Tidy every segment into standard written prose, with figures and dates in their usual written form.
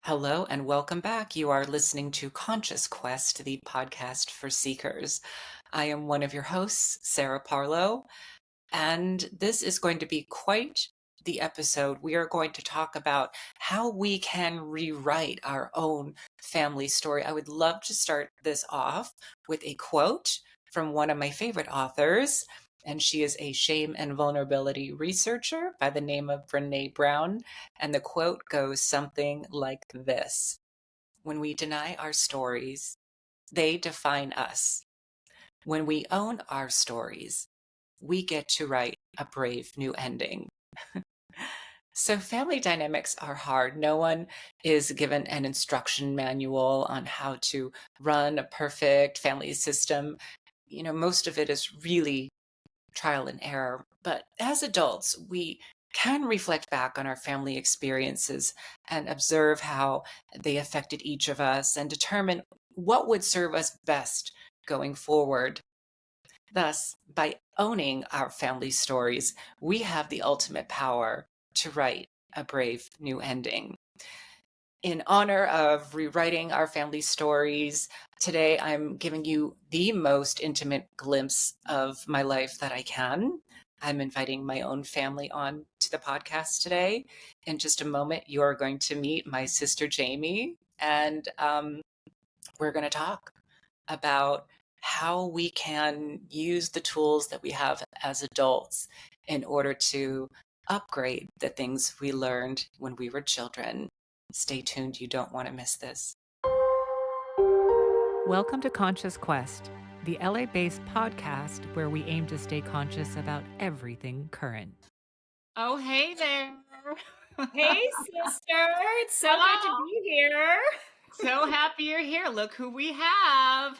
Hello and welcome back. You are listening to Conscious Quest, the podcast for seekers. I am one of your hosts, Sarah Parlow, and this is going to be quite the episode. We are going to talk about how we can rewrite our own family story. I would love to start this off with a quote from one of my favorite authors, and she is a shame and vulnerability researcher by the name of Brené Brown. And the quote goes something like this: When we deny our stories, they define us. When we own our stories, we get to write a brave new ending. So, family dynamics are hard. No one is given an instruction manual on how to run a perfect family system. Most of it is really trial and error. But as adults, we can reflect back on our family experiences and observe how they affected each of us and determine what would serve us best going forward. Thus, by owning our family stories, we have the ultimate power to write a brave new ending. In honor of rewriting our family stories, today I'm giving you the most intimate glimpse of my life that I can. I'm inviting my own family on to the podcast today. In just a moment, you are going to meet my sister Jamie, and we're going to talk about how we can use the tools that we have as adults in order to upgrade the things we learned when we were children. Stay tuned, you don't want to miss this. Welcome to Conscious Quest, the LA-based podcast where we aim to stay conscious about everything current. Oh, hey there. Hey, sister. It's so good to be here. So happy you're here. Look who we have.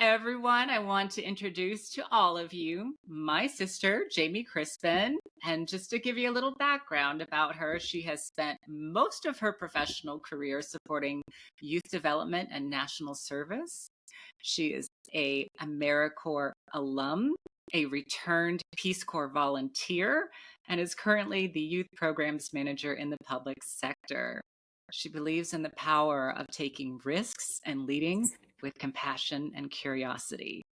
Everyone, I want to introduce to all of you my sister, Jamie Crispin. And just to give you a little background about her, she has spent most of her professional career supporting youth development and national service. She is a AmeriCorps alum, a returned Peace Corps volunteer, and is currently the youth programs manager in the public sector. She believes in the power of taking risks and leading with compassion and curiosity.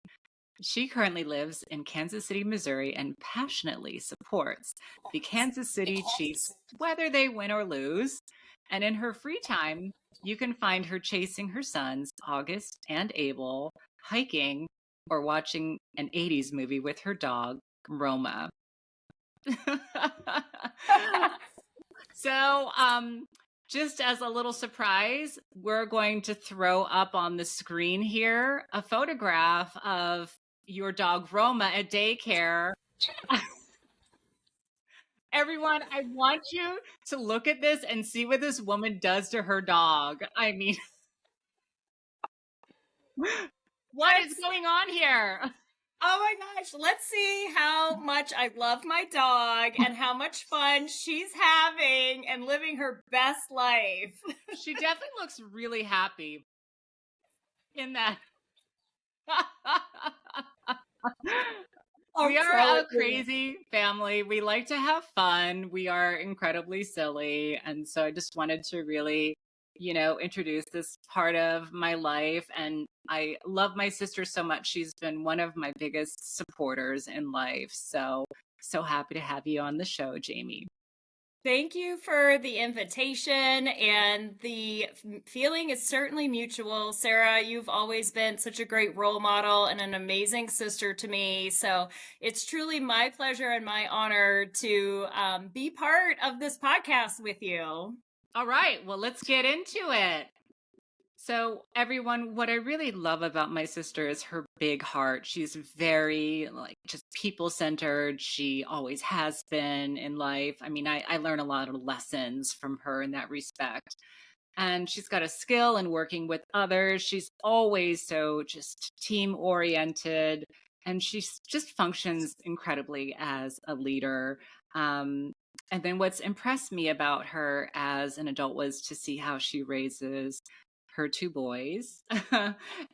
She currently lives in Kansas City, Missouri, and passionately supports the Kansas City Chiefs, whether they win or lose. And in her free time, you can find her chasing her sons, August and Abel, hiking, or watching an 80s movie with her dog, Roma. So, just as a little surprise, we're going to throw up on the screen here a photograph of your dog Roma at daycare. Everyone, I want you to look at this and see what this woman does to her dog. I mean, what is going on here? Oh my gosh, let's see how much I love my dog and how much fun she's having and living her best life. She definitely looks really happy in that. We are a crazy family. We like to have fun. We are incredibly silly. And so I just wanted to really, introduce this part of my life. And I love my sister so much. She's been one of my biggest supporters in life. So happy to have you on the show, Jamie. Thank you for the invitation, and the feeling is certainly mutual. Sarah, you've always been such a great role model and an amazing sister to me. So it's truly my pleasure and my honor to be part of this podcast with you. All right, well, let's get into it. So everyone, what I really love about my sister is her big heart. She's very just people-centered. She always has been in life. I mean, I learn a lot of lessons from her in that respect. And she's got a skill in working with others. She's always so just team-oriented, and she just functions incredibly as a leader. And then what's impressed me about her as an adult was to see how she raises her two boys.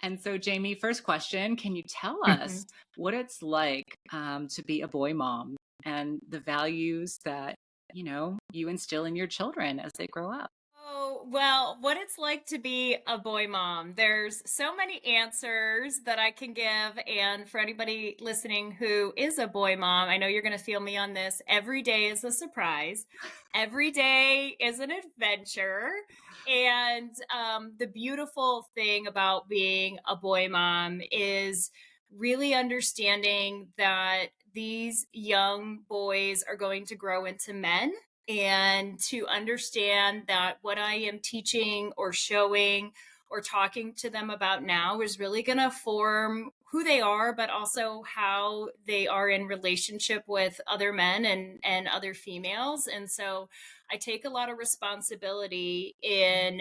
And so, Jamie, first question, can you tell us what it's like to be a boy mom and the values that you instill in your children as they grow up? Oh, well, what it's like to be a boy mom. There's so many answers that I can give. And for anybody listening who is a boy mom, I know you're going to feel me on this. Every day is a surprise, every day is an adventure. And the beautiful thing about being a boy mom is really understanding that these young boys are going to grow into men, and to understand that what I am teaching or showing or talking to them about now is really going to form who they are, but also how they are in relationship with other men and other females. And so I take a lot of responsibility in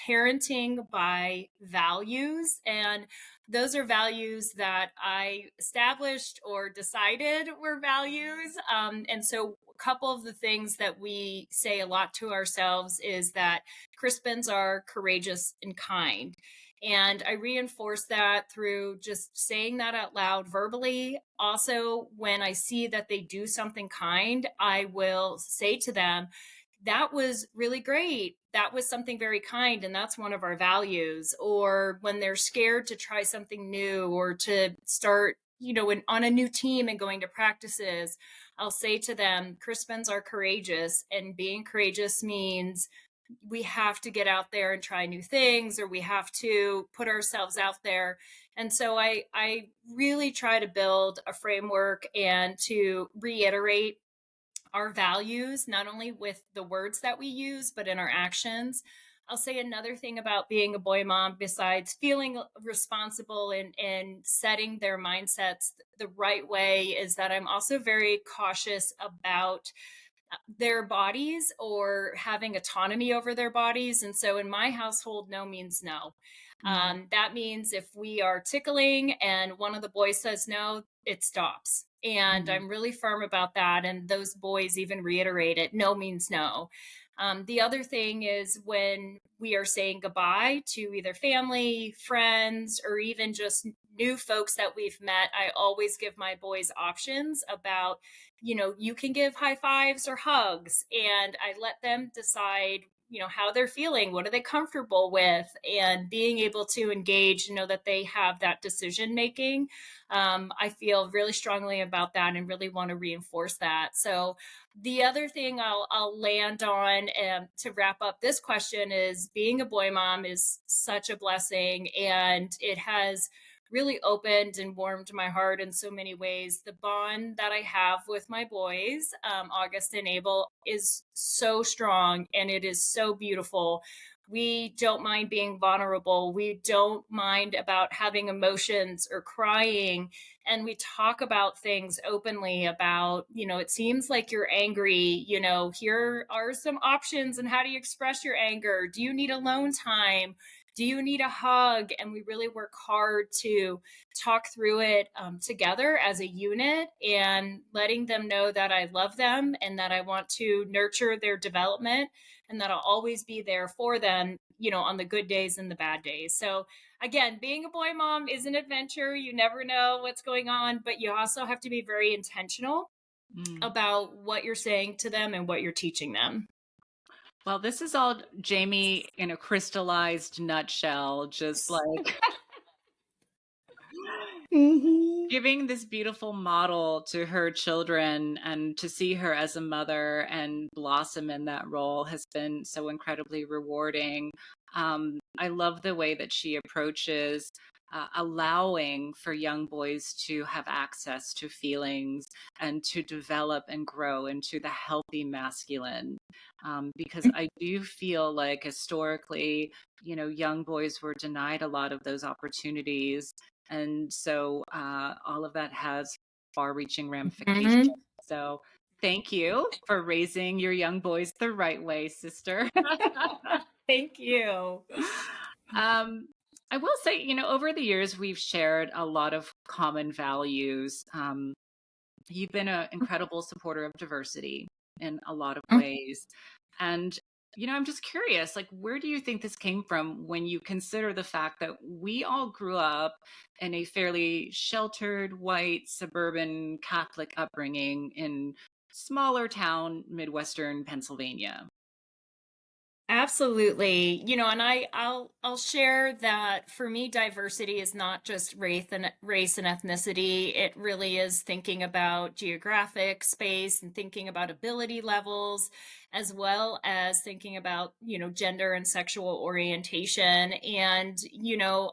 parenting by values. And those are values that I established or decided were values. And so a couple of the things that we say a lot to ourselves is that Crispins are courageous and kind. And I reinforce that through just saying that out loud verbally. Also, when I see that they do something kind, I will say to them, that was really great. That was something very kind. And that's one of our values. Or when they're scared to try something new or to start, on a new team and going to practices, I'll say to them, Crispins are courageous. And being courageous means we have to get out there and try new things, or we have to put ourselves out there. And so I really try to build a framework and to reiterate our values, not only with the words that we use, but in our actions. I'll say another thing about being a boy mom, besides feeling responsible and setting their mindsets the right way, is that I'm also very cautious about their bodies or having autonomy over their bodies. And so in my household, no means no. That means if we are tickling and one of the boys says no, it stops. And I'm really firm about that. And those boys even reiterate it, no means no. The other thing is when we are saying goodbye to either family, friends, or even just new folks that we've met, I always give my boys options about, you can give high fives or hugs, and I let them decide, how they're feeling, what are they comfortable with, and being able to engage, that they have that decision making. I feel really strongly about that and really want to reinforce that. So the other thing I'll land on, to wrap up this question, is being a boy mom is such a blessing, and it has really opened and warmed my heart in so many ways. The bond that I have with my boys, August and Abel, is so strong and it is so beautiful. We don't mind being vulnerable. We don't mind about having emotions or crying. And we talk about things openly about, it seems like you're angry. Here are some options and how do you express your anger? Do you need alone time? Do you need a hug? And we really work hard to talk through it together as a unit, and letting them know that I love them and that I want to nurture their development, and that I'll always be there for them, on the good days and the bad days. So again, being a boy mom is an adventure. You never know what's going on, but you also have to be very intentional about what you're saying to them and what you're teaching them. Well, this is all Jamie in a crystallized nutshell, just like giving this beautiful model to her children, and to see her as a mother and blossom in that role has been so incredibly rewarding. I love the way that she approaches allowing for young boys to have access to feelings and to develop and grow into the healthy masculine. Because I do feel like historically, young boys were denied a lot of those opportunities. And so all of that has far-reaching ramifications. So thank you for raising your young boys the right way, sister. Thank you. I will say, over the years, we've shared a lot of common values. You've been an incredible supporter of diversity in a lot of ways. And, I'm just curious, like, where do you think this came from when you consider the fact that we all grew up in a fairly sheltered, white, suburban Catholic upbringing in smaller town, Midwestern Pennsylvania. Absolutely. And I'll share that for me diversity is not just race and ethnicity. It really is thinking about geographic space and thinking about ability levels as well as thinking about, gender and sexual orientation. And,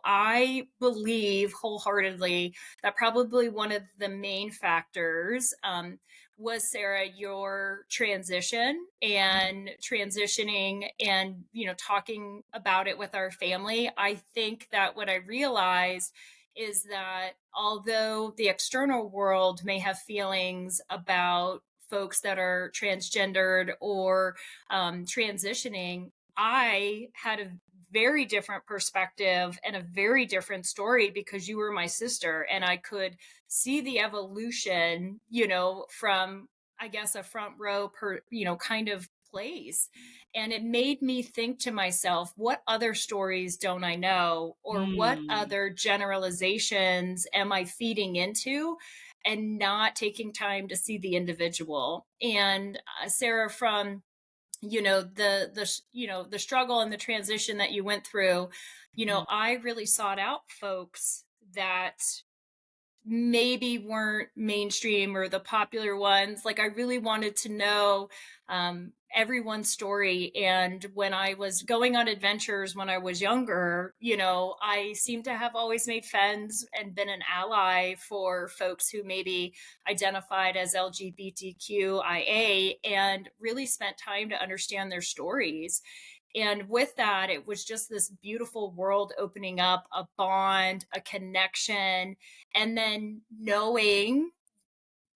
I believe wholeheartedly that probably one of the main factors was, Sarah, your transition and transitioning and, talking about it with our family. I think that what I realized is that although the external world may have feelings about folks that are transgendered or transitioning, I had a very different perspective and a very different story because you were my sister and I could see the evolution, from, I guess, a front row kind of place. And it made me think to myself, what other stories don't I know? Or what Mm. other generalizations am I feeding into and not taking time to see the individual? And Sarah, from the struggle and the transition that you went through, I really sought out folks that maybe weren't mainstream or the popular ones. Like, I really wanted to know everyone's story. And when I was going on adventures when I was younger, I seem to have always made friends and been an ally for folks who maybe identified as LGBTQIA and really spent time to understand their stories. And with that, it was just this beautiful world opening up, a bond, a connection, and then knowing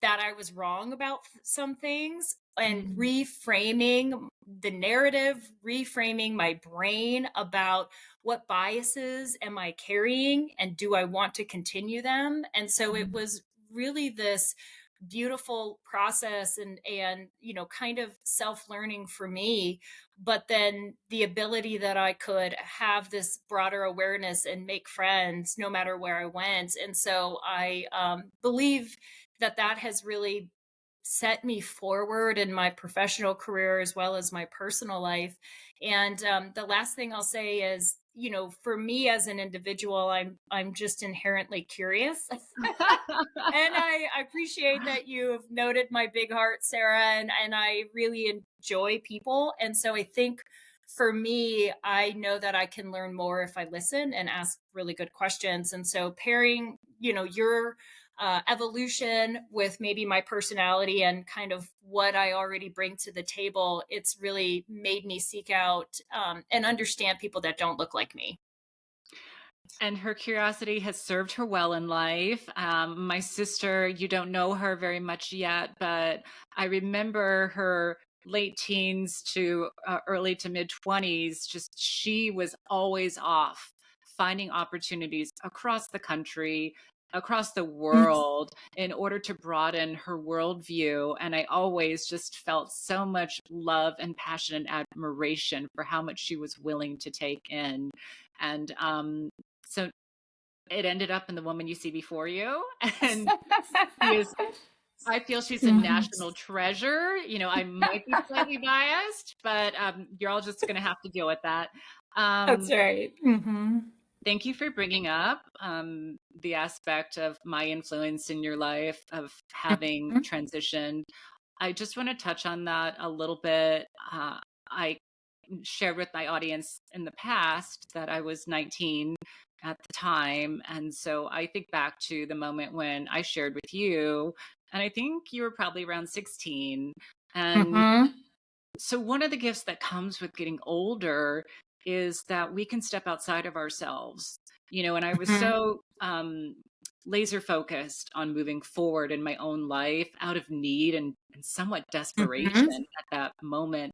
that I was wrong about some things and Mm. reframing the narrative, reframing my brain about what biases am I carrying and do I want to continue them? And so it was really this beautiful process and kind of self-learning for me, but then the ability that I could have this broader awareness and make friends no matter where I went. And so I believe that that has really set me forward in my professional career as well as my personal life. And the last thing I'll say is, for me as an individual, I'm just inherently curious. And I appreciate that you've noted my big heart, Sarah, and I really enjoy people. And so I think for me, I know that I can learn more if I listen and ask really good questions. And so pairing, your evolution with maybe my personality and kind of what I already bring to the table, it's really made me seek out and understand people that don't look like me. And her curiosity has served her well in life. My sister, you don't know her very much yet, but I remember her late teens to early to mid 20s. Just she was always off finding opportunities across the country, across the world, in order to broaden her worldview. And I always just felt so much love and passion and admiration for how much she was willing to take in. And so it ended up in the woman you see before you. And she is, I feel she's a Mhm. national treasure. I might be slightly biased, but you're all just going to have to deal with that. That's Um, right. Thank you for bringing up the aspect of my influence in your life of having Mhm. transitioned. I just want to touch on that a little bit. I shared with my audience in the past that I was 19 at the time. And so I think back to the moment when I shared with you, and I think you were probably around 16. And Mhm. so one of the gifts that comes with getting older is that we can step outside of ourselves. And I was Mhm. so laser focused on moving forward in my own life out of need and somewhat desperation Mhm. at that moment,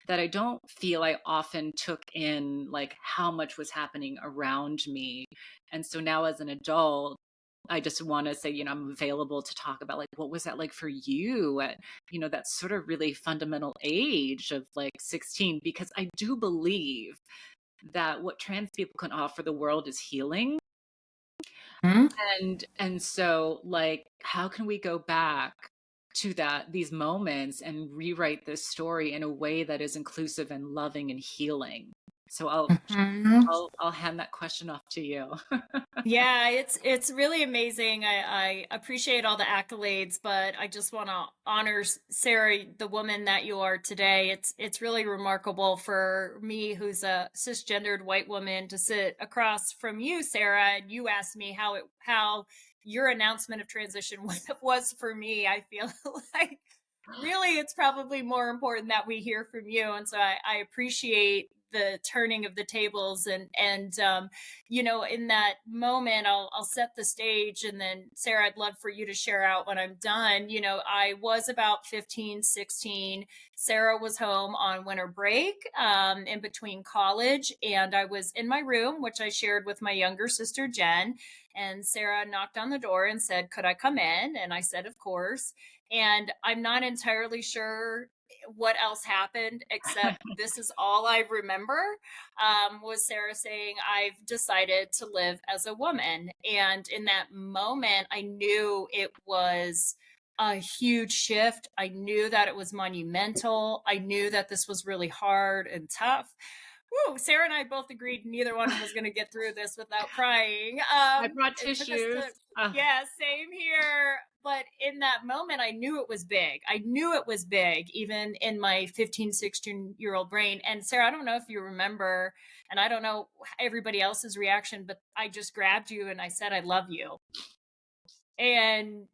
that I don't feel I often took in like how much was happening around me. And so now as an adult, I just want to say, I'm available to talk about like, what was that like for you at, that sort of really fundamental age of like 16, because I do believe that what trans people can offer the world is healing. Mhm. And so like, how can we go back to these moments and rewrite this story in a way that is inclusive and loving and healing. So Mhm. I'll hand that question off to you. Yeah, it's really amazing. I appreciate all the accolades, but I just want to honor Sarah, the woman that you are today. It's really remarkable for me, who's a cisgendered white woman, to sit across from you, Sarah, and you asked me how your announcement of transition was for me. I feel like really it's probably more important that we hear from you, and so I appreciate the turning of the tables and in that moment I'll set the stage, and then Sarah, I'd love for you to share out when I'm done. I was about 15, 16. Sarah was home on winter break, in between college, and I was in my room, which I shared with my younger sister Jen, and Sarah knocked on the door and said, could I come in? And I said, of course. And I'm not entirely sure what else happened, except this is all I remember, was Sarah saying, I've decided to live as a woman. And in that moment, I knew it was a huge shift. I knew that it was monumental. I knew that this was really hard and tough. Woo, Sarah and I both agreed neither one was going to get through this without crying. I brought It took us tissues. yeah, same here. But in that moment, I knew it was big. I knew it was big, even in my 15, 16-year-old brain. And Sarah, I don't know if you remember, and I don't know everybody else's reaction, but I just grabbed you and I said, I love you. And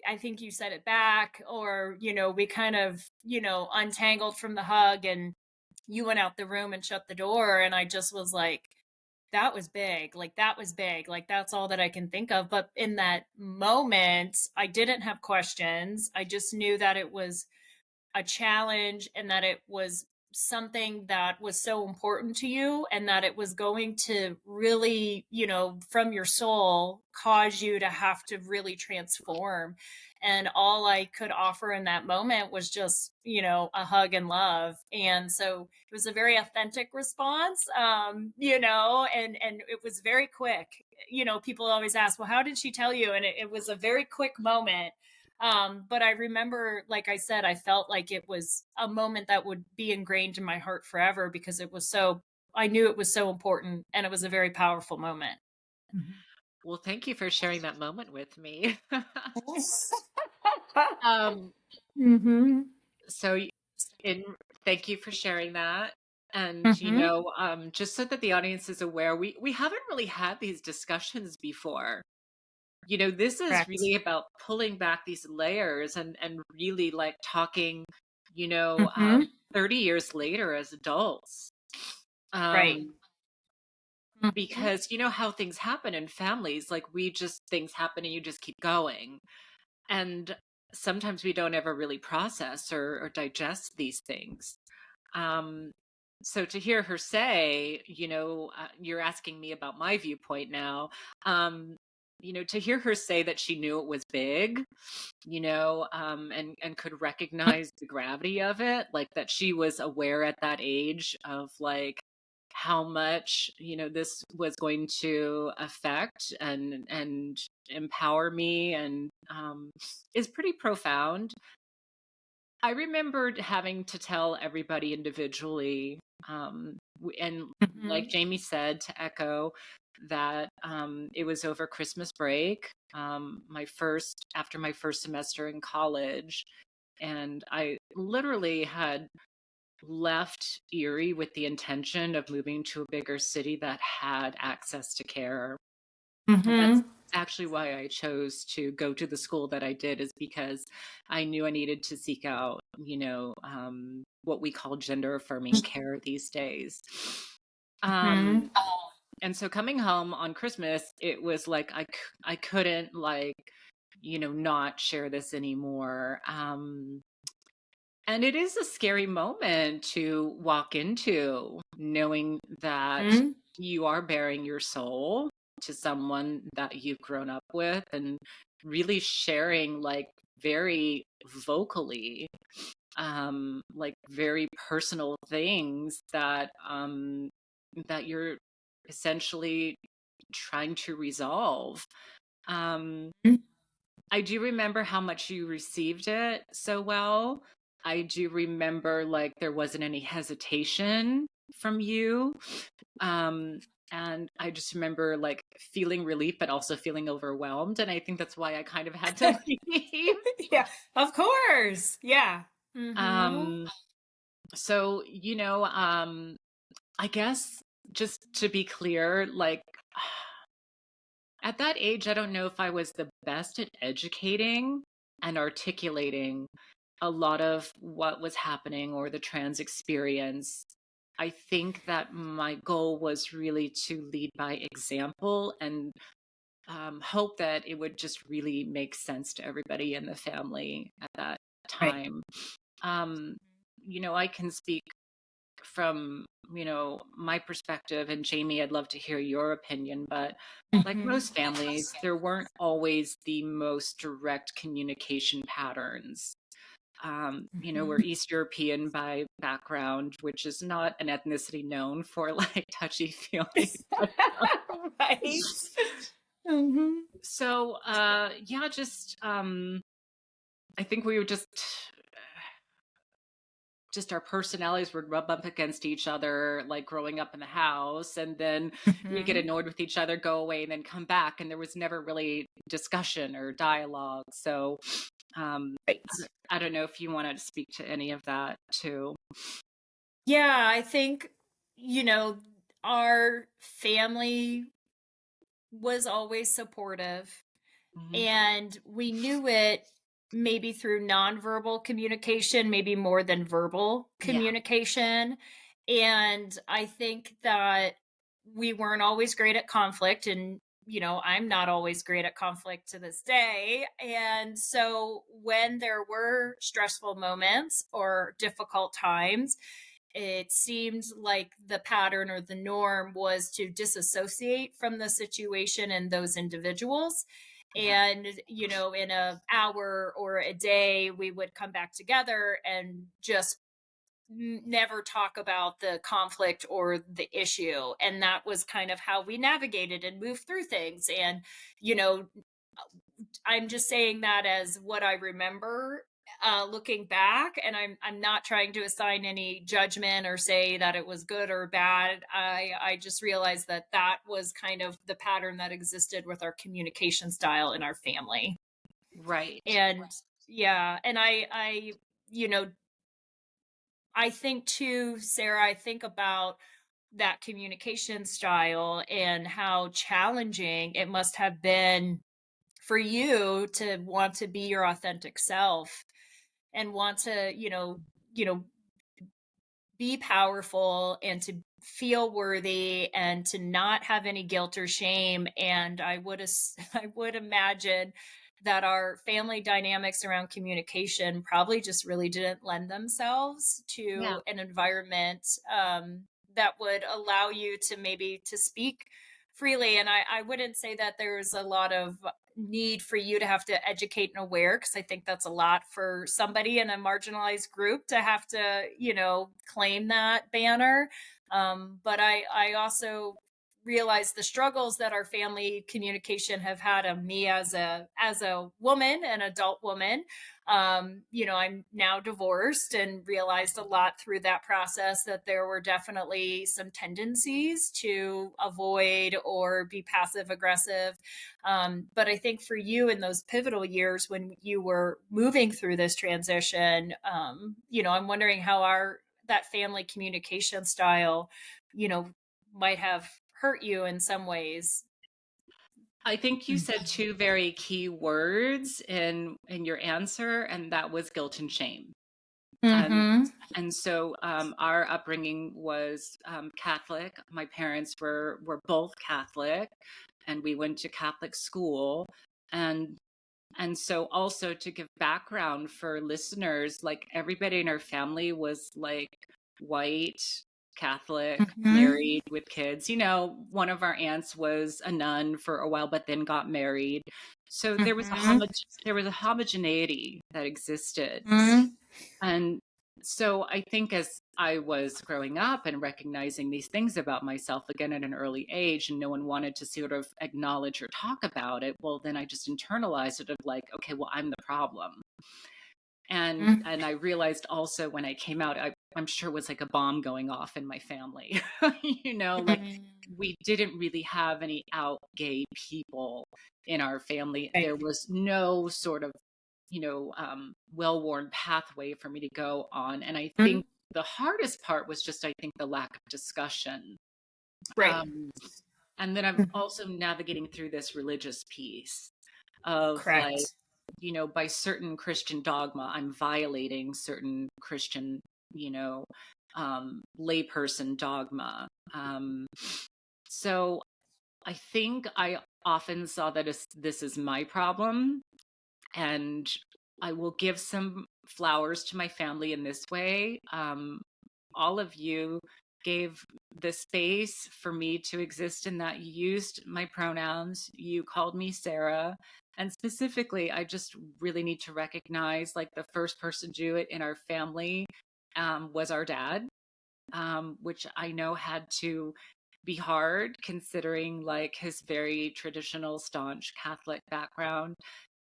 I think you said it back, or, we kind of, untangled from the hug, and you went out the room and shut the door. And I just was like, that was big. Like, that was big. Like, that's all that I can think of. But in that moment, I didn't have questions. I just knew that it was a challenge, and that it was something that was so important to you, and that it was going to really, from your soul, cause you to have to really transform. And all I could offer in that moment was just, a hug and love. And so it was a very authentic response, and it was very quick. People always ask, well, how did she tell you? And it was a very quick moment. But I remember, like I said, I felt like it was a moment that would be ingrained in my heart forever, because I knew it was so important, and it was a very powerful moment. Well, thank you for sharing that moment with me. um, Mm-hmm. so in thank you for sharing that. And Mm-hmm. just so that the audience is aware, we haven't really had these discussions before. This is Correct. really about pulling back these layers and really like talking, you know, Mm-hmm. um, 30 years later as adults. Right. Um, Mm-hmm. because you know how things happen in families, like things happen and you just keep going. And sometimes we don't ever really process or digest these things. Um, so to hear her say, you're asking me about my viewpoint now. Um, to hear her say that she knew it was big, and could recognize the gravity of it, like that she was aware at that age of like how much, this was going to affect and empower me, and is pretty profound. I remembered having to tell everybody individually, and like Mm-hmm. Jamie said, to echo that, it was over Christmas break, after my first semester in college, and I literally had left Erie with the intention of moving to a bigger city that had access to care. And that's Mm-hmm. actually why I chose to go to the school that I did, is because I knew I needed to seek out, what we call gender affirming care these days. Mm-hmm. Um, and so coming home on Christmas, it was like I couldn't like, not share this anymore. And it is a scary moment to walk into, knowing that Mm-hmm. you are bearing your soul to someone that you've grown up with, and really sharing like very vocally, like very personal things that you're essentially trying to resolve. Um, I do remember how much you received it so well. I do remember like there wasn't any hesitation from you. Um, and I just remember like feeling relief, but also feeling overwhelmed. And I think that's why I kind of had to leave. Yeah, of course. Yeah. Mm-hmm. Um, so, I guess just to be clear, like at that age, I don't know if I was the best at educating and articulating a lot of what was happening or the trans experience. I think that my goal was really to lead by example and hope that it would just really make sense to everybody in the family at that Right. time. Um, I can speak from, my perspective, and Jamie, I'd love to hear your opinion, but like Mm-hmm. most families, there weren't always the most direct communication patterns. We're Mm-hmm. East European by background, which is not an ethnicity known for like touchy feely. Right. Mm-hmm. So, yeah, just I think we were just our personalities would rub up against each other, like growing up in the house, and then we get Mm-hmm. annoyed with each other, go away, and then come back, and there was never really discussion or dialogue. So, um, Right. I don't know if you wanted to speak to any of that too. Yeah, I think, you know, our family was always supportive, Mhm. and we knew it maybe through nonverbal communication, maybe more than verbal Yeah, communication. And I think that we weren't always great at conflict. And, I'm not always great at conflict to this day. And so when there were stressful moments or difficult times, it seemed like the pattern or the norm was to disassociate from the situation and those individuals. yeah, And in a hour or a day we would come back together and just never talk about the conflict or the issue. And that was kind of how we navigated and moved through things. And you know I'm just saying that as what I remember, looking back, and I'm not trying to assign any judgment or say that it was good or bad. I just realized that that was kind of the pattern that existed with our communication style in our family. right. And yeah, and you know I think too, Sarah. I think about that communication style and how challenging it must have been for you to want to be your authentic self and want to be powerful and to feel worthy and to not have any guilt or shame. And I would imagine that our family dynamics around communication probably just really didn't lend themselves Yeah. to an environment that would allow you to maybe to speak freely. And I wouldn't say that there's a lot of need for you to have to educate and aware, because I think that's a lot for somebody in a marginalized group to have to, claim that banner. But I also realize the struggles that our family communication have had on me as a woman, an adult woman. I'm now divorced and realized a lot through that process that there were definitely some tendencies to avoid or be passive aggressive. But I think for you in those pivotal years when you were moving through this transition, I'm wondering how our that family communication style, you know, might have hurt you in some ways. I think you said Mhm. two very key words in your answer, and that was guilt and shame. And Mhm. and so our upbringing was Catholic. My parents were both Catholic, and we went to Catholic school. And and so also to give background for listeners, like everybody in our family was like white, Catholic, Mhm. married with kids. One of our aunts was a nun for a while, but then got married. So Mhm. there was a homogeneity that existed. Mhm. And so I think as I was growing up and recognizing these things about myself again at an early age, and no one wanted to sort of acknowledge or talk about it, well, then I just internalized it of like, okay, well, I'm the problem. And I realized also when I came out, I'm sure it was like a bomb going off in my family. Like we didn't really have any out gay people in our family. Right. There was no sort of, well-worn pathway for me to go on. And I think the hardest part was just, I think, the lack of discussion. Right. And then I'm also navigating through this religious piece of like, Correct. by certain Christian dogma, I'm violating certain Christian, layperson dogma. So I think I often saw that as this is my problem, and I will give some flowers to my family in this way. All of you gave the space for me to exist in that. You used my pronouns. You called me Sarah. And specifically, I just really need to recognize like the first person to do it in our family was our dad, which I know had to be hard considering like his very traditional, staunch Catholic background.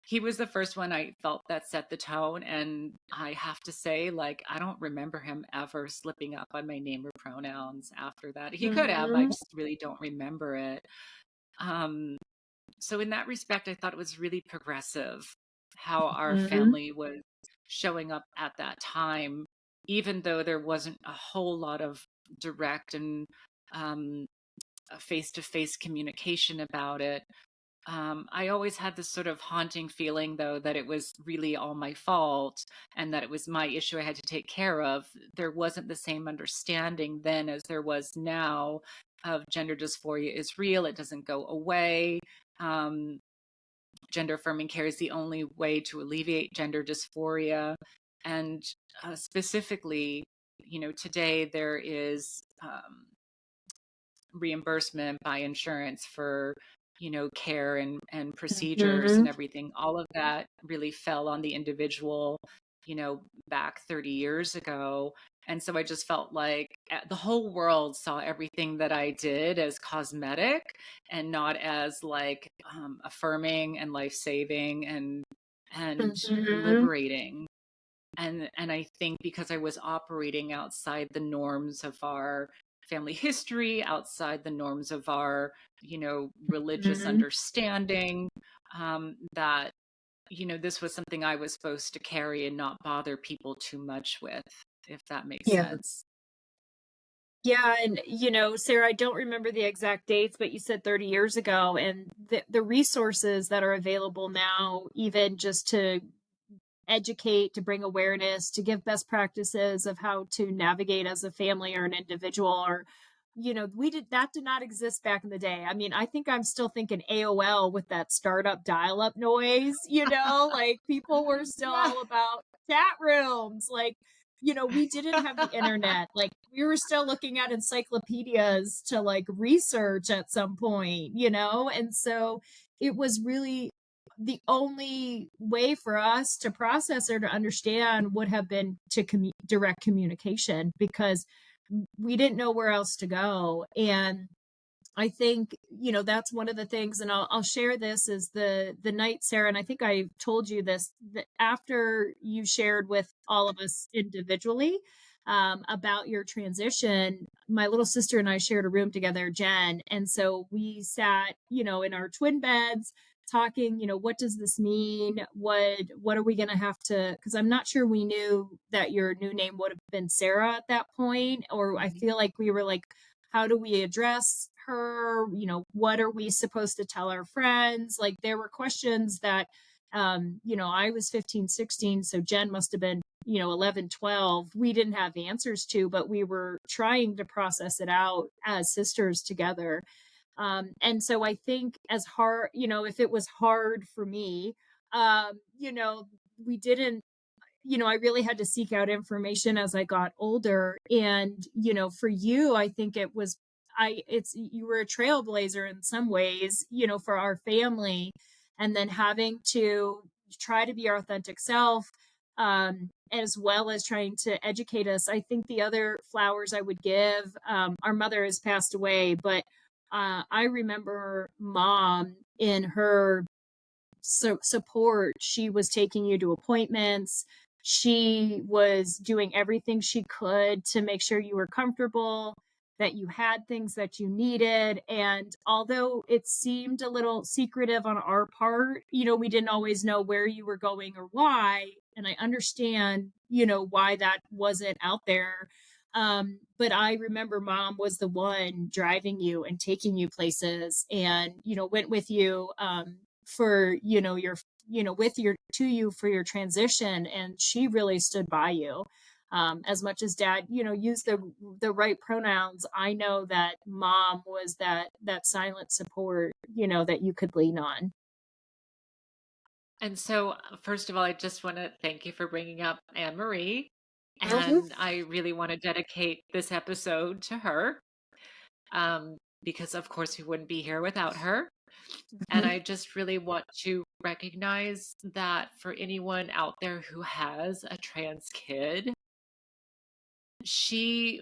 He was the first one I felt that set the tone. And I have to say, like, I don't remember him ever slipping up on my name or pronouns after that. He could have, I just really don't remember it. So in that respect, I thought it was really progressive how our family was showing up at that time, even though there wasn't a whole lot of direct and face-to-face communication about it. I always had this sort of haunting feeling, though, that it was really all my fault and that it was my issue I had to take care of. There wasn't the same understanding then as there was now of gender dysphoria is real. It doesn't go away. Gender affirming care is the only way to alleviate gender dysphoria. And specifically, today there is reimbursement by insurance for care and procedures and everything. All of that really fell on the individual back 30 years ago. And so I just felt like the whole world saw everything that I did as cosmetic and not as like affirming and life-saving and liberating. And I think because I was operating outside the norms of our family history, outside the norms of our, religious understanding, that, this was something I was supposed to carry and not bother people too much with, if that makes Yeah. sense. Yeah, and Sarah, I don't remember the exact dates, but you said 30 years ago, and the resources that are available now, even just to educate, to bring awareness, to give best practices of how to navigate as a family or an individual, or did not exist back in the day. I mean, I think I'm still thinking AOL with that startup dial-up noise, like people were still Yeah. all about chat rooms, like we didn't have the internet, like we were still looking at encyclopedias to like research at some point, and so it was really the only way for us to process or to understand would have been to direct communication, because we didn't know where else to go. And I think, that's one of the things, and I'll share this, is the night, Sarah, and I think I told you this, that after you shared with all of us individually about your transition, my little sister and I shared a room together, Jen. And so we sat, in our twin beds talking, what does this mean? What are we going to have to, because I'm not sure we knew that your new name would have been Sarah at that point, or I feel like we were like, how do we address her? What are we supposed to tell our friends? Like there were questions that, I was 15, 16. So Jen must have been, 11, 12. We didn't have answers to, but we were trying to process it out as sisters together. And so I think as hard, if it was hard for me, we didn't, I really had to seek out information as I got older. And, for you, I think you were a trailblazer in some ways, for our family, and then having to try to be our authentic self, as well as trying to educate us. I think the other flowers I would give, our mother has passed away, but I remember mom in her support. She was taking you to appointments. She was doing everything she could to make sure you were comfortable, that you had things that you needed. And although it seemed a little secretive on our part, we didn't always know where you were going or why. And I understand, why that wasn't out there. But I remember mom was the one driving you and taking you places and, went with you for, your, with your, to you for your transition. And she really stood by you. As much as dad, used the right pronouns, I know that mom was that silent support, that you could lean on. And so, first of all, I just want to thank you for bringing up Anne Marie. Mhm. And I really want to dedicate this episode to her because, of course, we wouldn't be here without her. And Mhm. I just really want to recognize that for anyone out there who has a trans kid, she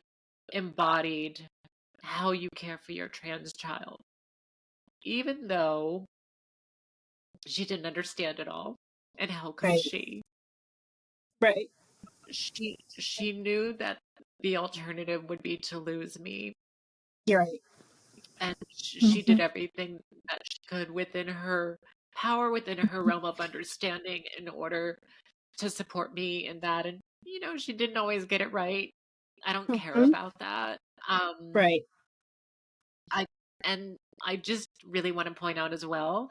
embodied how you care for your trans child, even though she didn't understand it all. And how could Right. she? Right. She knew that the alternative would be to lose me, You're right. and she did Mhm. everything that she could within her power, within her realm of understanding, in order to support me in that. And she didn't always get it right. I don't care Mhm. about that. Um, Right. I and I just really want to point out as well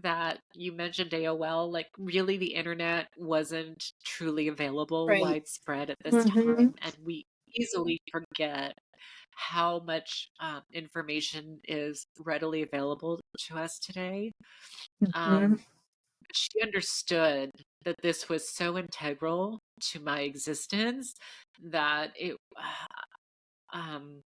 that you mentioned AOL, like really the internet wasn't truly available Right. widespread at this Mhm. time, and we easily forget how much information is readily available to us today. Mhm. Um, she understood that this was so integral to my existence that it um,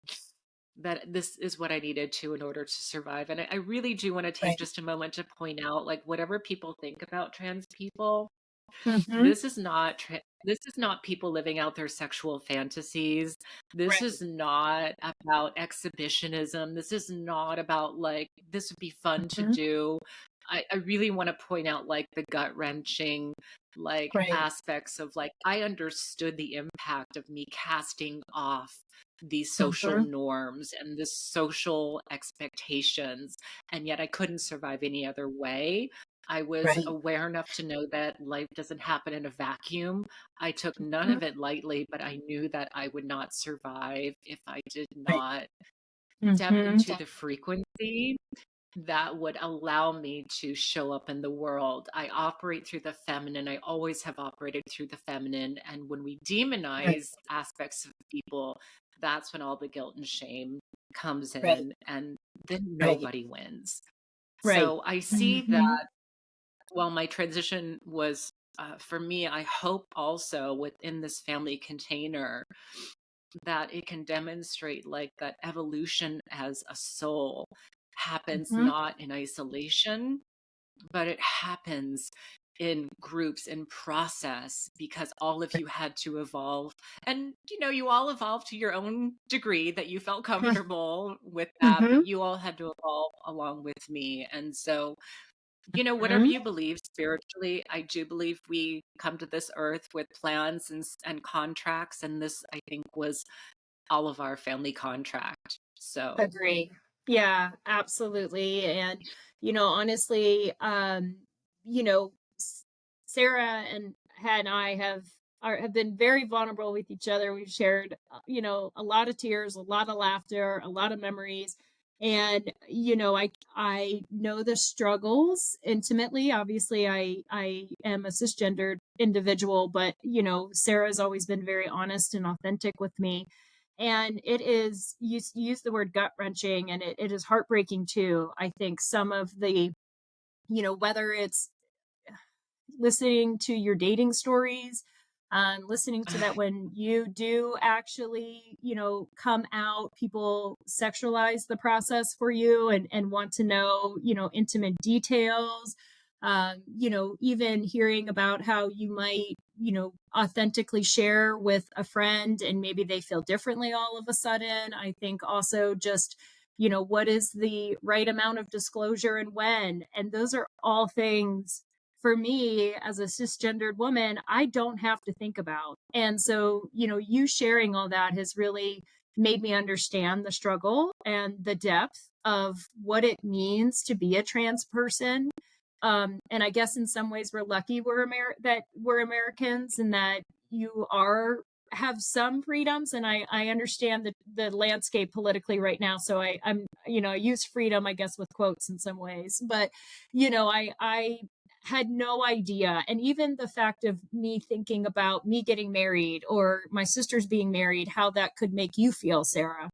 that this is what I needed to in order to survive. And I really do want to take Right. just a moment to point out, like, whatever people think about trans people, Mhm. this is not people living out their sexual fantasies. This Right. is not about exhibitionism. This is not about like this would be fun to Mhm. do. I really want to point out like the gut wrenching like Right. aspects of like I understood the impact of me casting off these social Mhm. norms and the social expectations, and yet I couldn't survive any other way. I was Right. aware enough to know that life doesn't happen in a vacuum. I took none Mhm. of it lightly, but I knew that I would not survive if I did Right. not step Mhm. into the frequency that would allow me to show up in the world. I operate through the feminine. I always have operated through the feminine. And when we Right. demonize aspects of people, that's when all the guilt and shame comes Right. in, and then Right. nobody wins. Right. So I see that Mhm. while my transition was for me, I hope also within this family container that it can demonstrate like that evolution as a soul happens Mhm. not in isolation, but it happens in groups, in process, because all of you had to evolve. And you all evolved to your own degree that you felt comfortable with that, but Mhm. you all had to evolve along with me. And so whatever Mhm. you believe spiritually, I do believe we come to this earth with plans and contracts, and this, I think, was all of our family contract. So, Agree. Yeah, absolutely. And, honestly, you know, Sarah and I have been very vulnerable with each other. We've shared, a lot of tears, a lot of laughter, a lot of memories. And, I know the struggles intimately. Obviously, I am a cisgendered individual, but, Sarah's always been very honest and authentic with me, and it is, you use the word gut wrenching, and it is heartbreaking too. I think some of the, whether it's listening to your dating stories, listening to that when you do actually, come out, people sexualize the process for you and want to know, intimate details. Even hearing about how you might authentically share with a friend and maybe they feel differently all of a sudden. I think also just, what is the right amount of disclosure and when? And those are all things for me as a cisgendered woman, I don't have to think about. And so, you sharing all that has really made me understand the struggle and the depth of what it means to be a trans person. And I guess in some ways we're lucky that we're Americans and that you have some freedoms. And I understand the landscape politically right now. So I use freedom, I guess, with quotes in some ways, but, I had no idea. And even the fact of me thinking about me getting married or my sisters being married, how that could make you feel, Sarah,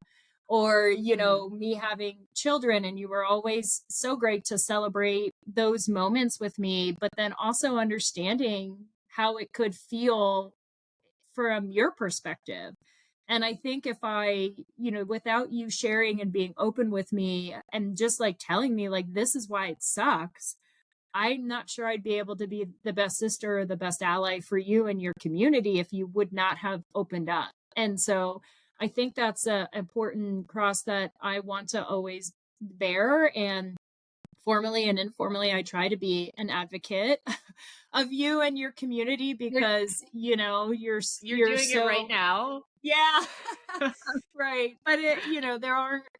or, me having children. And you were always so great to celebrate those moments with me, but then also understanding how it could feel from your perspective. And I think if without you sharing and being open with me and just like telling me, like, this is why it sucks, I'm not sure I'd be able to be the best sister or the best ally for you and your community if you would not have opened up. And so I think that's an important cross that I want to always bear. And formally and informally, I try to be an advocate of you and your community because, you're doing it right so, now. yeah. Right. But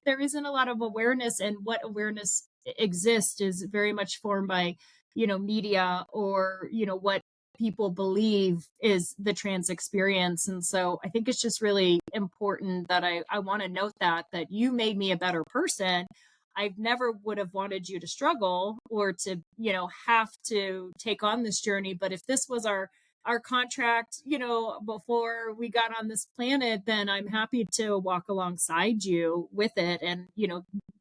there isn't a lot of awareness, and what awareness exists is very much formed by, media or, what people believe is the trans experience. And so I think it's just really important that I want to note that you made me a better person. I never would have wanted you to struggle or to, have to take on this journey. But if this was our contract, before we got on this planet, then I'm happy to walk alongside you with it. And,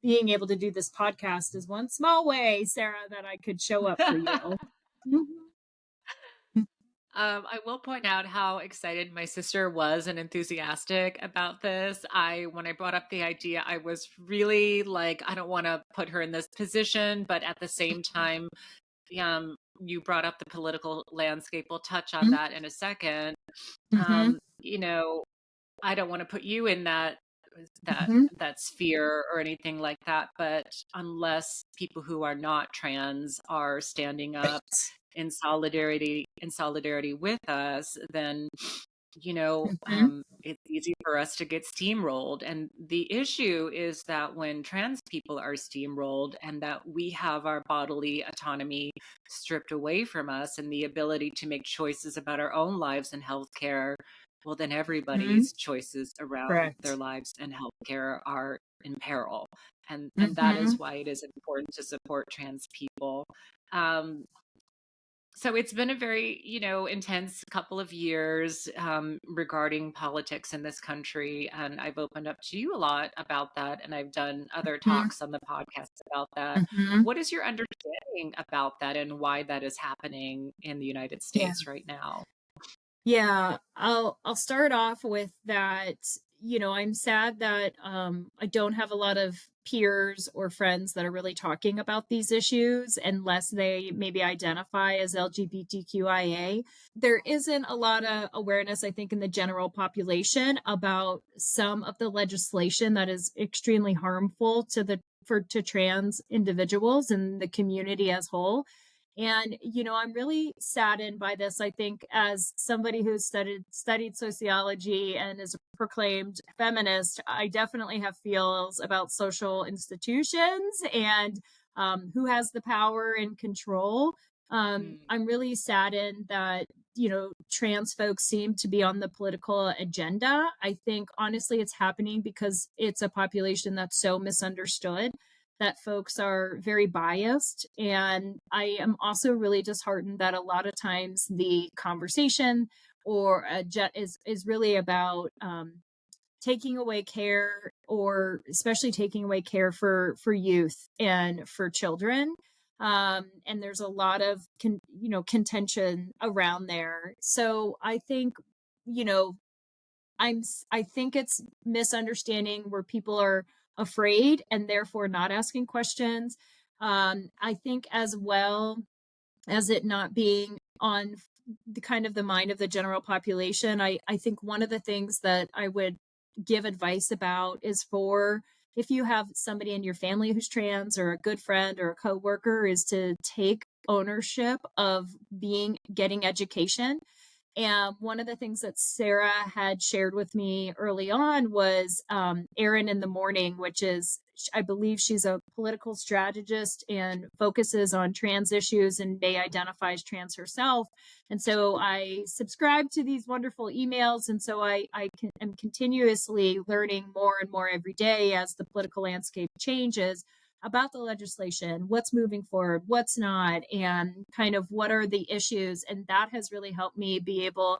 being able to do this podcast is one small way, Sarah, that I could show up for you. I will point out how excited my sister was and enthusiastic about this. When I brought up the idea, I was really like, I don't want to put her in this position, but at the same time, you brought up the political landscape. We'll touch on that in a second. Mm-hmm. I don't want to put you in that Mm-hmm. sphere or anything like that, but unless people who are not trans are standing up Right. in solidarity with us, then Mm-hmm. it's easy for us to get steamrolled. And the issue is that when trans people are steamrolled and that we have our bodily autonomy stripped away from us and the ability to make choices about our own lives and healthcare, well, then Mm-hmm. everybody's choices around their Correct. lives and healthcare are in peril. And that Mm-hmm. is why it is important to support trans people. So it's been a very, intense couple of years regarding politics in this country. And I've opened up to you a lot about that. And I've done other talks on the podcast about that. Mm-hmm. What is your understanding about that and why that is happening in the United Yeah. States right now? Yeah, I'll start off with that. I'm sad that I don't have a lot of peers or friends that are really talking about these issues unless they maybe identify as LGBTQIA. There isn't a lot of awareness, I think, in the general population about some of the legislation that is extremely harmful to trans individuals and the community as whole. And, I'm really saddened by this. I think as somebody who's studied sociology and is a proclaimed feminist, I definitely have feels about social institutions and who has the power and control. I'm really saddened that, trans folks seem to be on the political agenda. I think honestly, it's happening because it's a population that's so misunderstood, that folks are very biased. And I am also really disheartened that a lot of times the conversation or is really about taking away care, or especially taking away care for youth and for children. And there's a lot of contention around there. So I think, you know, I think it's misunderstanding where people are afraid and therefore not asking questions. I think as well as it not being on the kind of the mind of the general population, I think one of the things that I would give advice about is for if you have somebody in your family who's trans or a good friend or a coworker is to take ownership of getting education. And one of the things that Sarah had shared with me early on was Erin in the Morning, which is, I believe she's a political strategist and focuses on trans issues and may identify as trans herself. And so I subscribe to these wonderful emails. And so am continuously learning more and more every day as the political landscape changes about the legislation, what's moving forward, what's not, and kind of what are the issues. And that has really helped me be able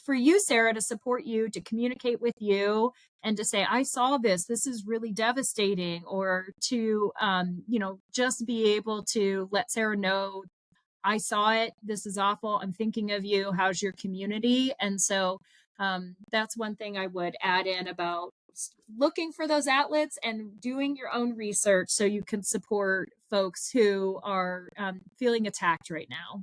for you, Sarah, to support you, to communicate with you and to say, I saw this is really devastating, or to, just be able to let Sarah know, I saw it. This is awful. I'm thinking of you. How's your community? And so that's one thing I would add in about looking for those outlets and doing your own research so you can support folks who are feeling attacked right now.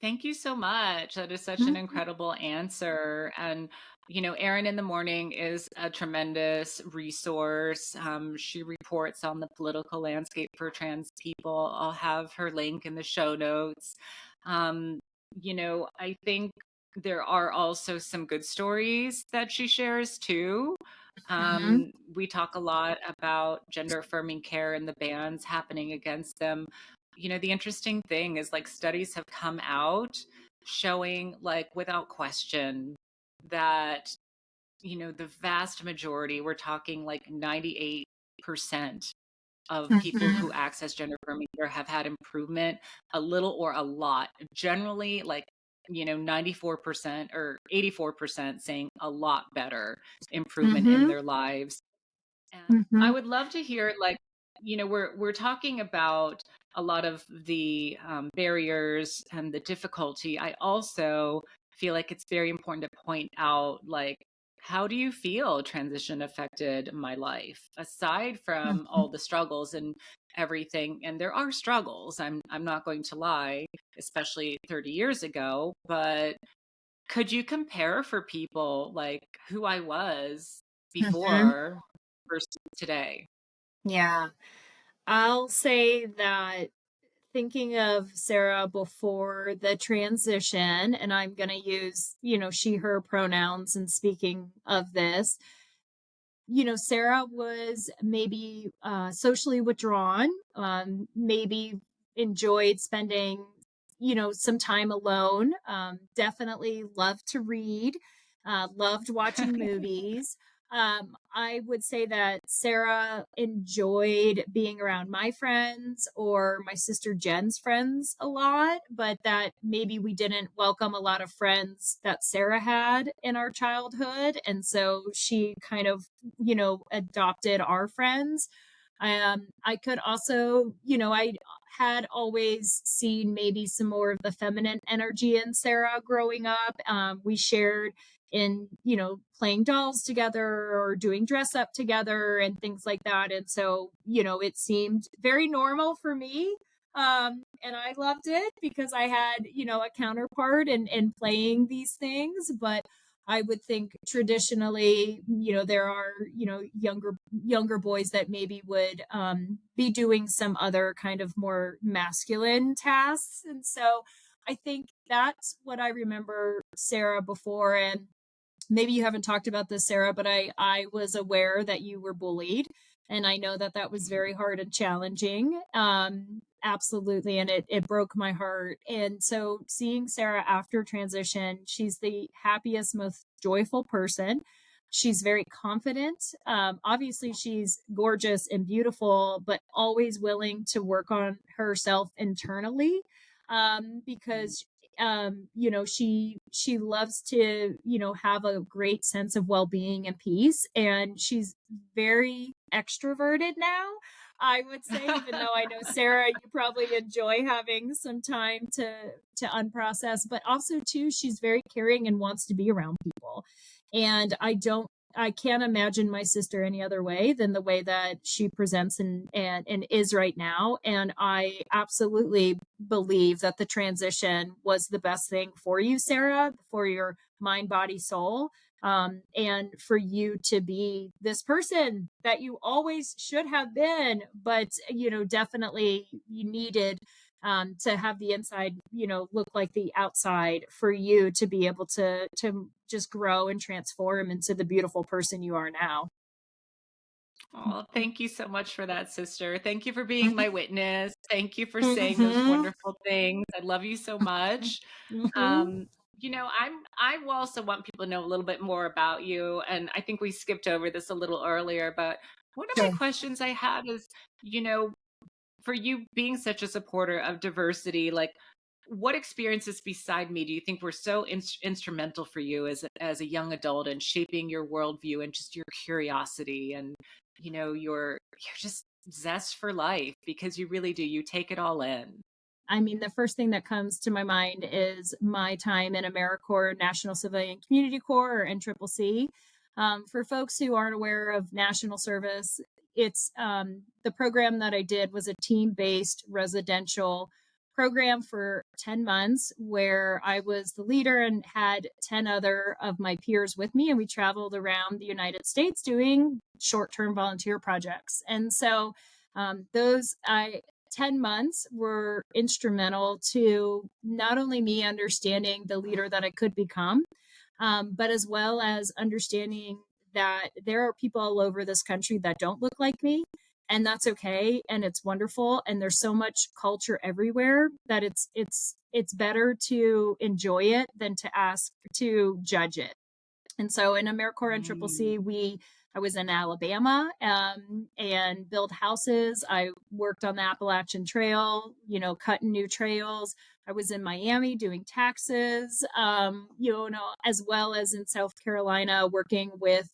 Thank you so much. That is such an Mhm. incredible answer. And, Erin in the Morning is a tremendous resource. She reports on the political landscape for trans people. I'll have her link in the show notes. Um, I think there are also some good stories that she shares too. Mhm. We talk a lot about gender affirming care and the bans happening against them. The interesting thing is like studies have come out showing like without question that, the vast majority, we're talking like 98% of people Mhm. who access gender affirming care have had improvement, a little or a lot. Generally, like, 94% or 84% saying a lot better improvement in Mhm. their lives. And I Mhm. would love to hear, like, we're talking about a lot of the barriers and the difficulty. I also feel like it's very important to point out, like, how do you feel transition affected my life, aside from Mhm. all the struggles and everything? And there are struggles. I'm not going to lie, especially 30 years ago. But could you compare for people like who I was Mhm. before versus today? Yeah. I'll say that thinking of Sarah before the transition, and I'm going to use, she, her pronouns and speaking of this, Sarah was maybe socially withdrawn, maybe enjoyed spending, some time alone, definitely loved to read, loved watching movies. I would say that Sarah enjoyed being around my friends or my sister Jen's friends a lot, but that maybe we didn't welcome a lot of friends that Sarah had in our childhood. And so she kind of adopted our friends. I could also, I had always seen maybe some more of the feminine energy in Sarah growing up. We shared in, playing dolls together or doing dress up together and things like that. And so, it seemed very normal for me. And I loved it because I had, a counterpart and playing these things. But I would think traditionally, there are, younger boys that maybe would be doing some other kind of more masculine tasks. And so I think that's what I remember Sarah before. And maybe you haven't talked about this, Sarah, but I was aware that you were bullied. And I know that that was very hard and challenging. Absolutely. And it broke my heart. And so seeing Sarah after transition, she's the happiest, most joyful person. She's very confident. Obviously, she's gorgeous and beautiful, but always willing to work on herself internally because she loves to have a great sense of well-being and peace, and she's very extroverted now, I would say, even though I know, Sarah, you probably enjoy having some time to unprocess, but also too she's very caring and wants to be around people. And I don't I can't imagine my sister any other way than the way that she presents and is right now. And I absolutely believe that the transition was the best thing for you, Sarah, for your mind, body, soul. And for you to be this person that you always should have been, but definitely you needed to have the inside, look like the outside for you to be able to just grow and transform into the beautiful person you are now. Oh, thank you so much for that, sister. Thank you for being my witness. Thank you for saying those Mm-hmm. wonderful things. I love you so much. Mm-hmm. Um, I also want people to know a little bit more about you. And I think we skipped over this a little earlier, but one of my Sure. questions I had is, you know, for you being such a supporter of diversity, like what experiences beside me do you think were so instrumental for you as a young adult and shaping your worldview and just your curiosity and your just zest for life because you really do, you take it all in. I mean, the first thing that comes to my mind is my time in AmeriCorps, National Civilian Community Corps, or NCCC. For folks who aren't aware of national service, it's the program that I did was a team-based residential program for 10 months where I was the leader and had 10 other of my peers with me. And we traveled around the United States doing short-term volunteer projects. And so those I 10 months were instrumental to not only me understanding the leader that I could become, but as well as understanding that there are people all over this country that don't look like me. And that's okay. And it's wonderful. And there's so much culture everywhere that it's better to enjoy it than to ask to judge it. And so in AmeriCorps and Mm. CCC, I was in Alabama and built houses. I worked on the Appalachian Trail, cutting new trails. I was in Miami doing taxes, as well as in South Carolina working with,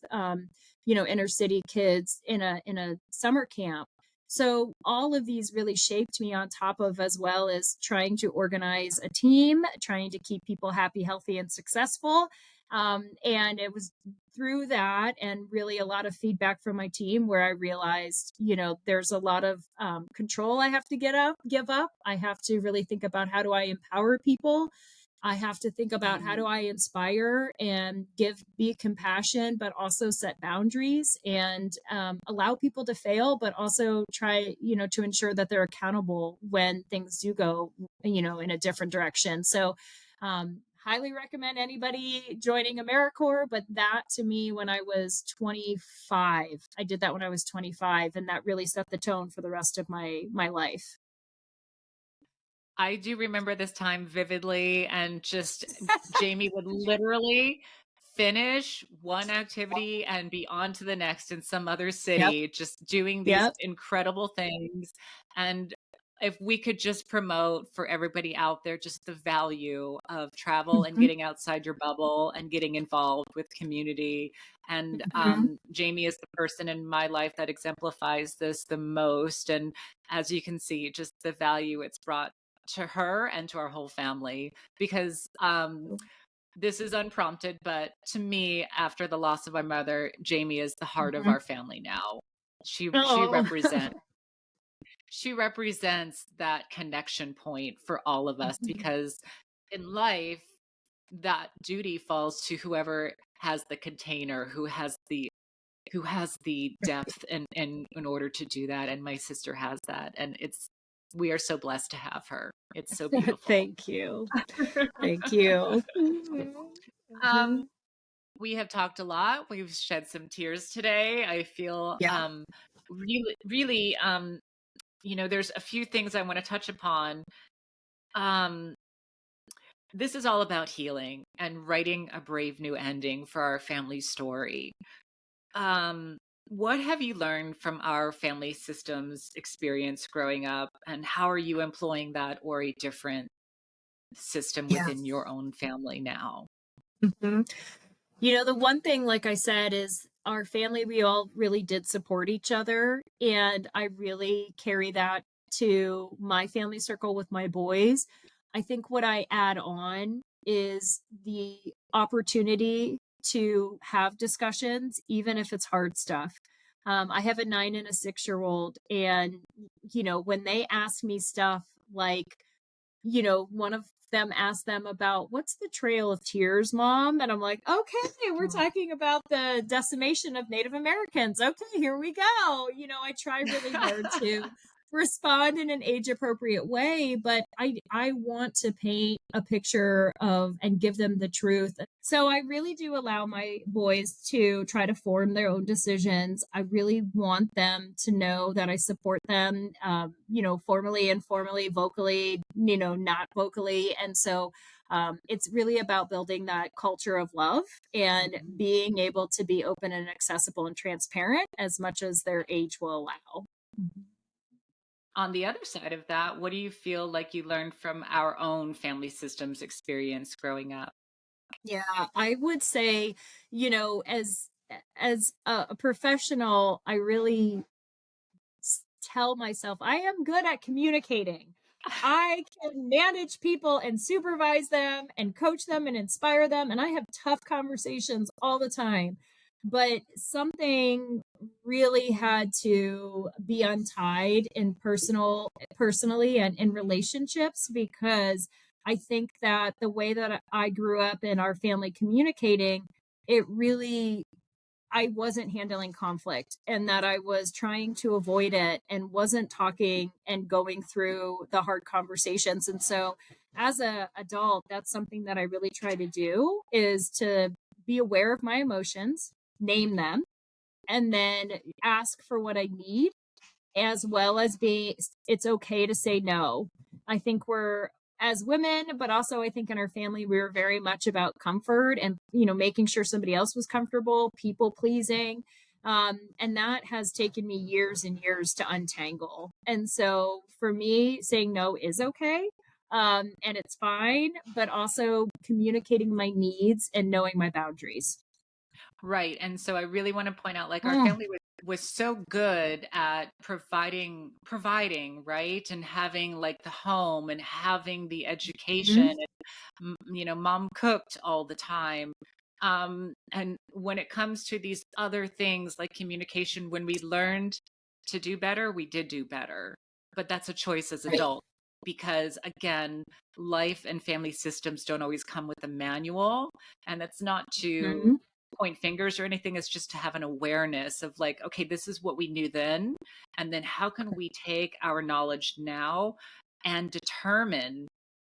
inner city kids in a summer camp. So all of these really shaped me on top of as well as trying to organize a team, trying to keep people happy, healthy, and successful. And it was through that and really a lot of feedback from my team where I realized, there's a lot of control I have to give up. I have to really think about how do I empower people. I have to think about how do I inspire and be compassion, but also set boundaries and allow people to fail, but also try, to ensure that they're accountable when things do go, in a different direction. So, highly recommend anybody joining AmeriCorps, but that to me when I was 25, I did that when I was 25, and that really set the tone for the rest of my life. I do remember this time vividly, and just Jamie would literally finish one activity and be on to the next in some other Yep. city, just doing these Yep. incredible things. And if we could just promote for everybody out there just the value of travel and Mhm. getting outside your bubble and getting involved with community. And Mhm. Jamie is the person in my life that exemplifies this the most. And as you can see, just the value it's brought to her and to our whole family because this is unprompted, but to me, after the loss of my mother, Jamie is the heart of Mhm. our family now. She Oh. represents that connection point for all of us Mhm. because in life, that duty falls to whoever has the container, who has the depth and in order to do that. And my sister has that. And we are so blessed to have her. It's so beautiful. Thank you. Thank you. Mhm. um, Mhm. we have talked a lot. We've shed some tears today. I feel Yeah. really, really, there's a few things I want to touch upon. Um, this is all about healing and writing a brave new ending for our family story. Um, what have you learned from our family systems experience growing up, and how are you employing that or a different system Yeah. within your own family now? Mhm. The one thing, like I said, is our family, we all really did support each other. And I really carry that to my family circle with my boys. I think what I add on is the opportunity to have discussions, even if it's hard stuff. I have a 9 and a 6-year-old, and when they ask me stuff like, one of them asked them about what's the Trail of Tears, Mom? And I'm like, okay, we're talking about the decimation of Native Americans. Okay, here we go. I try really hard to respond in an age appropriate way, but I want to paint a picture of and give them the truth. So I really do allow my boys to try to form their own decisions. I really want them to know that I support them, formally, informally, vocally, not vocally. And so it's really about building that culture of love and being able to be open and accessible and transparent as much as their age will allow. On the other side of that, what do you feel like you learned from our own family systems experience growing up? Yeah, I would say, as a professional, I really tell myself I am good at communicating. I can manage people and supervise them and coach them and inspire them. And I have tough conversations all the time. But something really had to be untied in personally and in relationships, because I think that the way that I grew up in our family communicating, I wasn't handling conflict, and that I was trying to avoid it and wasn't talking and going through the hard conversations. And so as a adult, that's something that I really try to do, is to be aware of my emotions, name them, and then ask for what I need, as well as it's okay to say no. I think we're, as women, but also I think in our family, we were very much about comfort and, making sure somebody else was comfortable, people pleasing. And that has taken me years and years to untangle. And so for me, saying no is okay. And it's fine, but also communicating my needs and knowing my boundaries. Right. And so I really want to point out, like, our Mm. family was so good at providing, right? And having like the home and having the education. Mhm. And, mom cooked all the time. And when it comes to these other things like communication, when we learned to do better, we did do better. But that's a choice as Right. adults, because again, life and family systems don't always come with a manual. And that's not to Mhm. point fingers or anything. It's just to have an awareness of like, okay, this is what we knew then. And then how can we take our knowledge now and determine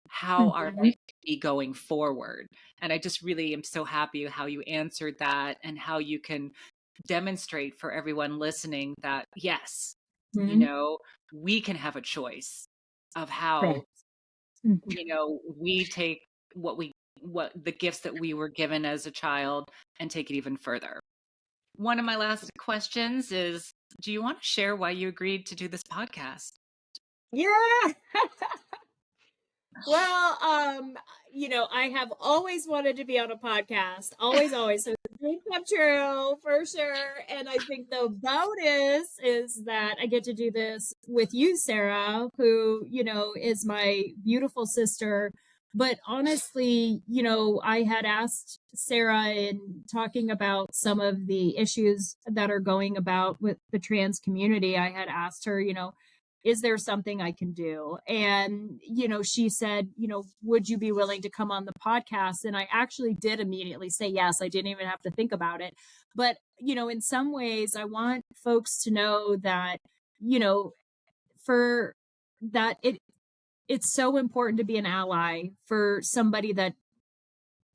how our Mhm. life can be going forward? And I just really am so happy how you answered that, and how you can demonstrate for everyone listening that yes, Mhm. we can have a choice of Right. how, Mhm. we take what the gifts that we were given as a child and take it even further. One of my last questions is, do you want to share why you agreed to do this podcast? Yeah. Well, I have always wanted to be on a podcast. Always, always. So it's a dream come true for sure. And I think the bonus is that I get to do this with you, Sarah, who, is my beautiful sister. But honestly, I had asked Sarah, in talking about some of the issues that are going about with the trans community, I had asked her, is there something I can do? And, she said, would you be willing to come on the podcast? And I actually did immediately say yes. I didn't even have to think about it. But, in some ways, I want folks to know that, for that it's so important to be an ally for somebody that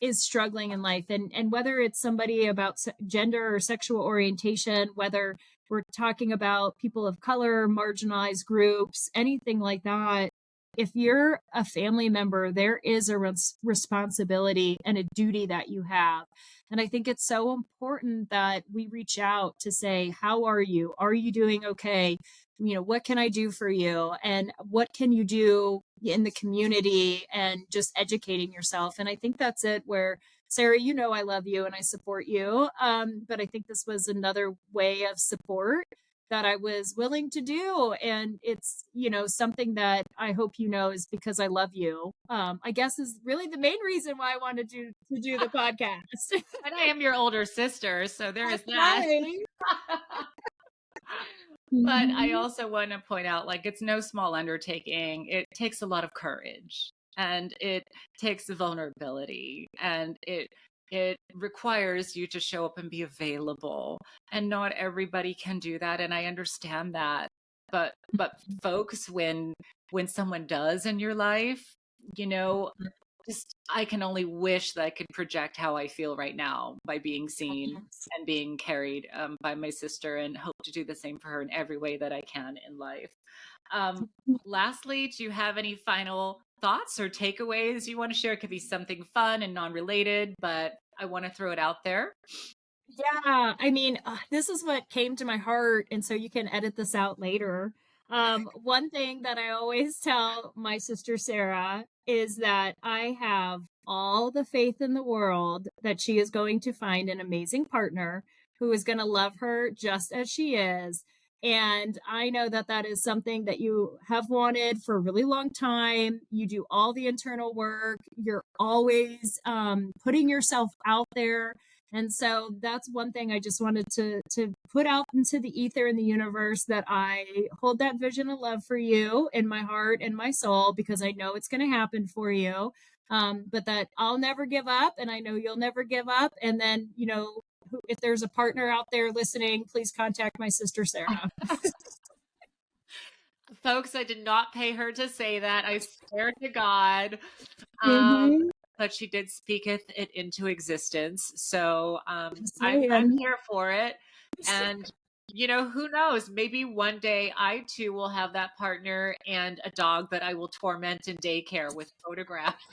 is struggling in life, and whether it's somebody about gender or sexual orientation, whether we're talking about people of color, marginalized groups, anything like that, if you're a family member, there is a responsibility and a duty that you have. And I think it's so important that we reach out to say, how are you? Are you doing okay? What can I do for you? And what can you do in the community, and just educating yourself? And I think that's it, where Sarah, I love you and I support you. But I think this was another way of support that I was willing to do. And it's, something that I hope is because I love you. I guess is really the main reason why I wanted to do the podcast. And I am your older sister, so there is That's that. right. But I Mhm. also want to point out, like, it's no small undertaking. It takes a lot of courage, and it takes vulnerability, and it requires you to show up and be available. And not everybody can do that, and I understand that. But folks, when someone does in your life, you know, just I can only wish that I could project how I feel right now by being seen and being carried by my sister, and hope to do the same for her in every way that I can in life. Lastly, do you have any final thoughts or takeaways you want to share? It could be something fun and non-related, but I want to throw it out there. Yeah, I mean, this is what came to my heart, and so you can edit this out later. One thing that I always tell my sister Sarah is that I have all the faith in the world that she is going to find an amazing partner who is going to love her just as she is. And I know that that is something that you have wanted for a really long time. You do all the internal work. You're always putting yourself out there, and so that's one thing I just wanted to put out into the ether in the universe, that I hold that vision of love for you in my heart and my soul, because I know it's going to happen for you. But that I'll never give up, and I know you'll never give up. And then, if there's a partner out there listening, please contact my sister Sarah. Folks, I did not pay her to say that. I swear to God. Mm-hmm. But she did speaketh it into existence. So Just I'm saying. here for it. And who knows? Maybe one day I too will have that partner and a dog that I will torment in daycare with photographs.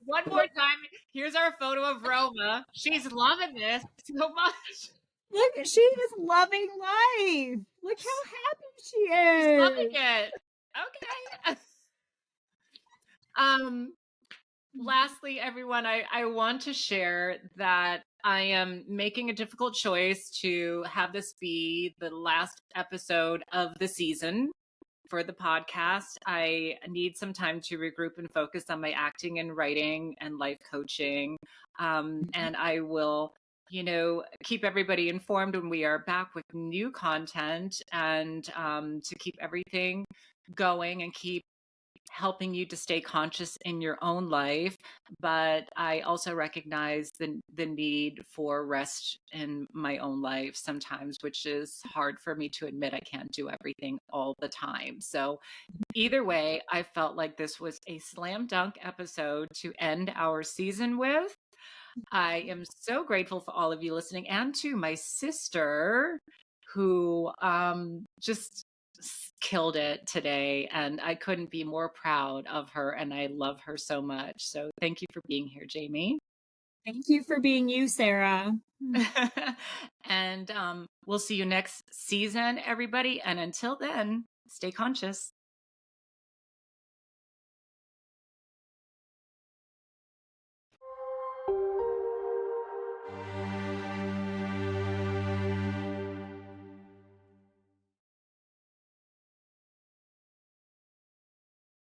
One more time, here's our photo of Roma. She's loving this so much. Look, she is loving life. Look how happy she She's loving is. it. Okay. Lastly, everyone, I want to share that I am making a difficult choice to have this be the last episode of the season for the podcast. I need some time to regroup and focus on my acting and writing and life coaching. And I will, keep everybody informed when we are back with new content, and to keep everything going and keep helping you to stay conscious in your own life. But I also recognize the need for rest in my own life sometimes, which is hard for me to admit. I can't do everything all the time. So either way, I felt like this was a slam dunk episode to end our season with. I am so grateful for all of you listening, and to my sister, who just killed it today, and I couldn't be more proud of her, and I love her so much. So thank you for being here, Jamie. Thank you for being you, Sarah. And we'll see you next season, everybody. And until then, stay conscious.